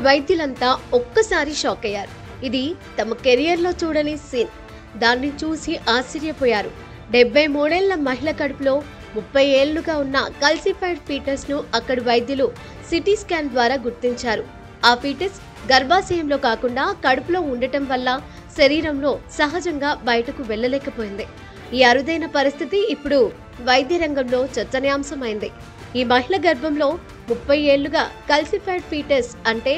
వైద్యులంతా ఒక్కసారి షాక్ అయ్యారు. ఇది తమ కెరియర్లో చూడని సీన్. దాన్ని చూసి ఆశ్చర్యపోయారు. 73 ఏళ్ల మహిళ కడుపులో 30 ఏళ్లుగా ఉన్న కల్సిఫైడ్ ఫీటస్ ను అక్కడి వైద్యులు సిటీ స్కాన్ ద్వారా గుర్తించారు. ఆ ఫీటస్ గర్భాశయంలో కాకుండా కడుపులో ఉండటం వల్ల శరీరంలో సహజంగా బయటకు వెళ్లలేకపోయింది. ఈ అరుదైన పరిస్థితి ఇప్పుడు వైద్య రంగంలో చర్చనీయాంశమైంది. ఈ మహిళ గర్భంలో 30 ఏళ్లుగా కల్సిఫైడ్ ఫీటస్ అంటే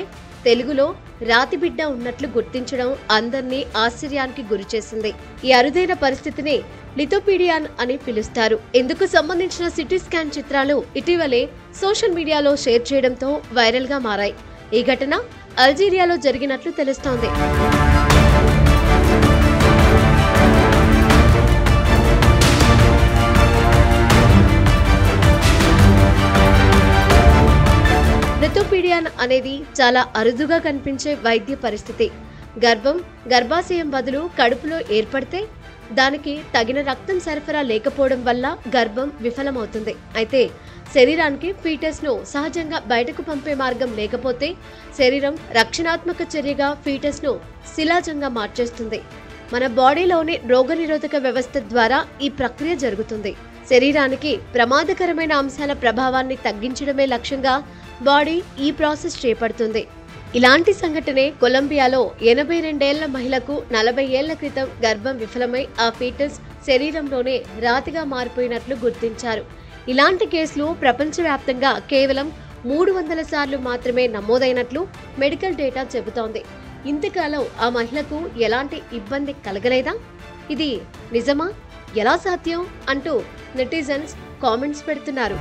తెలుగులో రాతి బిడ్డ ఉన్నట్లు గుర్తించడం అందరినీ ఆశ్చర్యానికి గురిచేసింది. ఈ అరుదైన పరిస్థితిని లిథోపీడియాన్ అని పిలుస్తారు. ఇందుకు సంబంధించిన సిటీ స్కాన్ చిత్రాలు ఇటీవలే సోషల్ మీడియాలో షేర్ చేయడంతో వైరల్ గా మారాయి. ఈ ఘటన అల్జీరియాలో జరిగినట్లు తెలుస్తోంది. లిథోపీడియాన్ అనేది చాలా అరుదుగా కనిపించే వైద్య పరిస్థితి. గర్భాశయం బదులు కడుపులో ఏర్పడితే దానికి తగిన రక్తం సరఫరా లేకపోవడం వల్ల గర్భం విఫలమవుతుంది. అయితే శరీరానికి ఫీటస్ ను సహజంగా బయటకు పంపే మార్గం లేకపోతే శరీరం రక్షణాత్మక చర్యగా ఫీటస్ ను శిలాజంగా మార్చేస్తుంది. మన బాడీలోని రోగనిరోధక వ్యవస్థ ద్వారా ఈ ప్రక్రియ జరుగుతుంది. శరీరానికి ప్రమాదకరమైన అంశాల ప్రభావాన్ని తగ్గించడమే లక్ష్యంగా బాడీ ఈ ప్రాసెస్ చేపడుతుంది. ఇలాంటి సంఘటనే కొలంబియాలో 82 ఏళ్ల మహిళకు 40 ఏళ్ల క్రితం గర్భం విఫలమై ఆ ఫీటస్ శరీరంలోనే రాతిగా మారిపోయినట్లు గుర్తించారు. ఇలాంటి కేసులు ప్రపంచవ్యాప్తంగా కేవలం 300 సార్లు మాత్రమే నమోదైనట్లు మెడికల్ డేటా చెబుతోంది. ఇంతకాలం ఆ మహిళకు ఎలాంటి ఇబ్బంది కలగలేదా? ఇది నిజమా? ఎలా సాధ్యం అంటూ నెటిజన్స్ కామెంట్స్ పెడుతున్నారు.